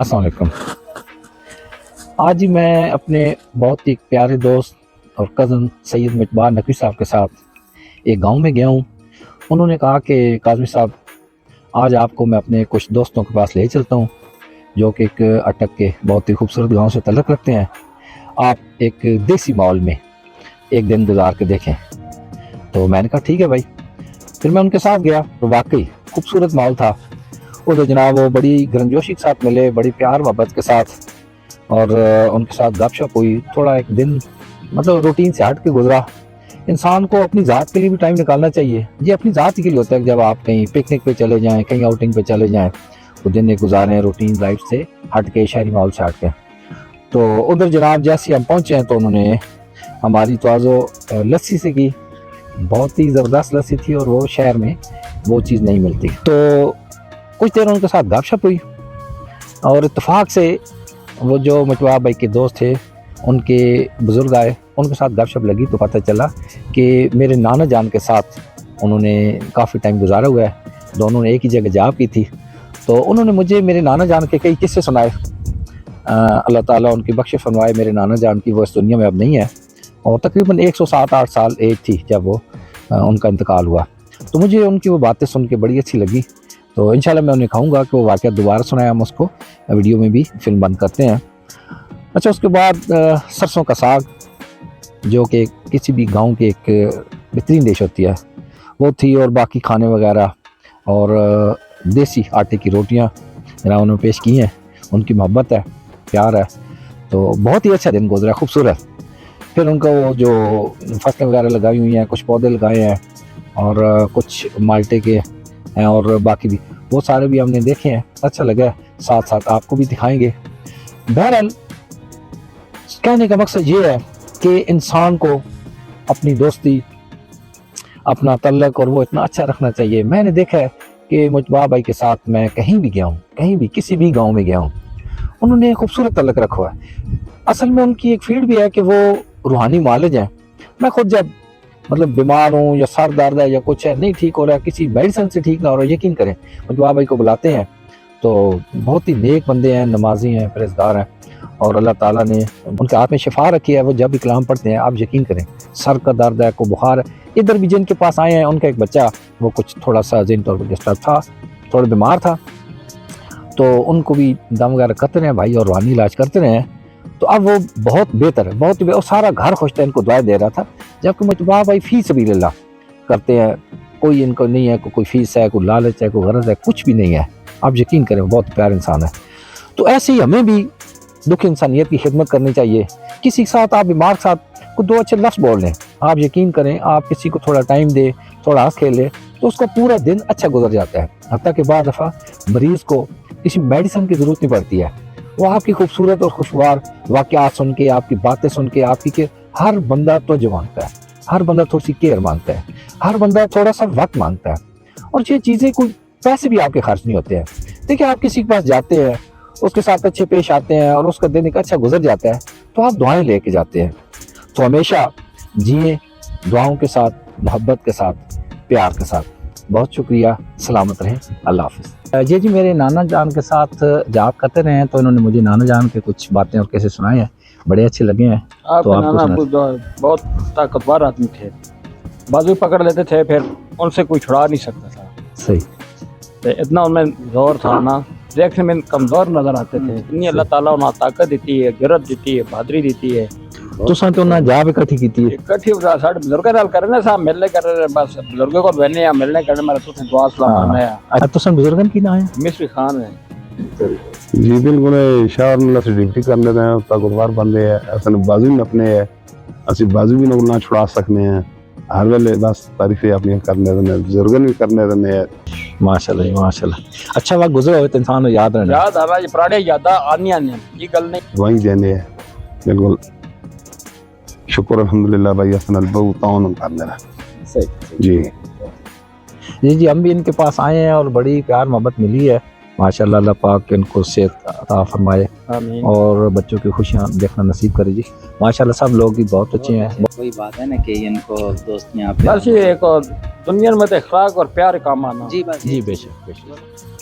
अस्सलाम वालेकुम। आज ही मैं अपने बहुत ही प्यारे दोस्त और कज़न सैयद मितबा नकवी साहब के साथ एक गांव में गया हूं। उन्होंने कहा कि काज़मी साहब, आज आपको मैं अपने कुछ दोस्तों के पास ले चलता हूं जो कि एक अटक के बहुत ही खूबसूरत गांव से तल्लुक़ रखते हैं। आप एक देसी माहौल में एक दिन गुजार के देखें। तो मैंने कहा ठीक है भाई। फिर मैं उनके साथ गया तो वाकई खूबसूरत माहौल था। उधर जनाब वो बड़ी गर्मजोशी के साथ मिले, बड़ी प्यार मोहब्बत के साथ, और उनके साथ गपशप हुई। थोड़ा एक दिन मतलब रूटीन से हट के गुजरा। इंसान को अपनी ज़ात के लिए भी टाइम निकालना चाहिए। ये अपनी ज़ात के लिए होता है। जब आप कहीं पिकनिक पे चले जाएं, कहीं आउटिंग पे चले जाएं, तो दिन एक गुजारें रूटीन लाइफ से हट के, शहरी माहौल से हट के। तो उधर जनाब जैसे हम पहुँचे हैं तो उन्होंने हमारी तवाज़ो लस्सी से की। बहुत ही ज़बरदस्त लस्सी थी और वो शहर में वो चीज़ नहीं मिलती। तो कुछ देर उनके साथ गपशप हुई और इत्तेफाक से वो जो मितबा भाई के दोस्त थे उनके बुज़ुर्ग आए, उनके साथ गपशप लगी तो पता चला कि मेरे नाना जान के साथ उन्होंने काफ़ी टाइम गुजारा हुआ है। दोनों ने एक ही जगह जॉब की थी। तो उन्होंने मुझे मेरे नाना जान के कई किस्से सुनाए। अल्लाह ताला उनकी बख्शिश फरमाए। मेरे नाना जान की वो इस दुनिया में अब नहीं है और तकरीबन 107-8 साल एज थी जब वो उनका इंतकाल हुआ। तो मुझे उनकी वो बातें सुन के बड़ी अच्छी लगी। तो इंशाल्लाह मैं उन्हें कहूँगा कि वो वाक़या दोबारा सुनाए। हम उसको वीडियो में भी फिल्म बंद करते हैं। अच्छा, उसके बाद सरसों का साग जो कि किसी भी गांव की एक बेहतरीन डिश होती है वो थी, और बाकी खाने वगैरह और देसी आटे की रोटियां जनाब उन्होंने पेश की हैं। उनकी मोहब्बत है, प्यार है। तो बहुत ही अच्छा दिन गुजरा, खूबसूरत। फिर उनका वो जो फसलें वगैरह लगाई हुई हैं, कुछ पौधे लगाए हैं और कुछ माल्टे के हैं और बाकी भी वो सारे भी हमने देखे हैं। अच्छा लगा, साथ साथ आपको भी दिखाएंगे। बहरहाल कहने का मकसद ये है कि इंसान को अपनी दोस्ती, अपना तल्लक और वो इतना अच्छा रखना चाहिए। मैंने देखा है कि मितबा भाई के साथ मैं कहीं भी गया हूँ, कहीं भी किसी भी गांव में गया हूँ, उन्होंने खूबसूरत तल्लक रखा है। असल में उनकी एक फील्ड भी है कि वो रूहानी मालिज हैं। मैं खुद जब मतलब बीमार हूँ या सर दर्द है या कुछ है नहीं ठीक हो रहा है, किसी मेडिसिन से ठीक ना हो रहा है, यकीन करें मितबा भाई को बुलाते हैं तो बहुत ही नेक बंदे हैं, नमाजी हैं, परहेज़गार हैं और अल्लाह ताला ने उनके हाथ में शिफा रखी है। वो जब भी कलाम पढ़ते हैं आप यकीन करें, सर का दर्द है, को बुखार है। इधर भी जिनके पास आए हैं उनका एक बच्चा वो कुछ थोड़ा सा ज़हनी तौर पर डिस्टर्ब था, थोड़ा बीमार था, तो उनको भी दम वगैरह करते रहे भाई और रूहानी इलाज करते रहे हैं। तो अब वो बहुत बेहतर है, बहुत ही और सारा घर खुश था, इनको दुआएं दे रहा था। जबकि मितबा भाई फी सबीलिल्लाह करते हैं, कोई इनको नहीं है कोई फीस है, कोई लालच है, कोई गरज है, कुछ भी नहीं है। आप यकीन करें बहुत प्यार इंसान है। तो ऐसे ही हमें भी दुख इंसानियत की खिदमत करनी चाहिए। किसी के साथ आप बीमार के साथ को दो अच्छे लफ्ज़ बोल लें, आप यकीन करें आप किसी को थोड़ा टाइम दे, थोड़ा हंस खेले तो उसका पूरा दिन अच्छा गुजर जाता है। हत्ता के बाद दफ़ा मरीज़ को किसी मेडिसिन की ज़रूरत नहीं पड़ती है। वो आपकी खूबसूरत और खुशगवार वाक़यात सुन के, आपकी बातें सुन के, आपकी के हर बंदा तवज्जो मांगता है, हर बंदा थोड़ी सी केयर मांगता है, हर बंदा थोड़ा सा वक्त मांगता है। और ये चीज़ें कोई पैसे भी आपके खर्च नहीं होते हैं। देखिए आप किसी के पास जाते हैं, उसके साथ अच्छे पेश आते हैं और उसका दिन एक अच्छा गुजर जाता है तो आप दुआएं लेके जाते हैं। तो हमेशा जिए दुआओं के साथ, मोहब्बत के साथ, प्यार के साथ। बहुत शुक्रिया, सलामत रहें, अल्लाह हाफ़िज़। जी मेरे नाना जान के साथ जॉब करते रहे हैं तो इन्होंने मुझे नाना जान के कुछ बातें और कैसे सुनाए हैं, बड़े अच्छे लगे हैं। तो नाना बहुत ताकतवर आदमी थे, बाजू पकड़ लेते थे, फिर उनसे कोई छुड़ा नहीं सकता था। सही, तो इतना उनमें जोर था ना, देखने में कमज़ोर नज़र आते थे। इतनी अल्लाह ताला उन्हें ताकत देती है, गिरत देती है, बहादुरी देती है। तो ना जाब इकट्ठी की थी, इकट्ठी साढ़े बुजुर्ग नाल करने साहब मिलने कर, बस बुजुर्गों को बहने या मिलने करने मेरा तो दुआ सलाम करना है। अच्छा तुम बुजुर्गन की ना है मिस्री खान है जी बिल्कुल शाह से ड्यूटी करने दें ताकतवर बंदे है। असन बाजू भी अपने है, असि बाजू भी ना छुड़ा सकने हैं। हर वेले बस तारीफें अपनी करने देने, बुजुर्गन भी करने देने है। माशाल्लाह जी माशाल्लाह। अच्छा वक्त गुजरा हो तो इंसान याद रहना, याद आ रहा है, पुराने याद आनी आनी ये गल नहीं। दुआई देने है बिल्कुल। शुक्र अल्हम्दुलिल्लाह भाई असन बहुत ताउन कर देना। सही जी जी हम भी इनके पास आए हैं और बड़ी प्यार मोहब्बत मिली है माशाल्लाह। अल्लाह पाक इनको सेहत अता फरमाए और बच्चों की खुशियाँ देखना नसीब करे जी। माशाल्लाह सब लोग भी बहुत अच्छे हैं। कोई बात है ना कि इनको दोस्त यहाँ पे बस ये एक दुनिया में तो अखलाक और प्यार काम आना। जी बस जी बेशक बेशक।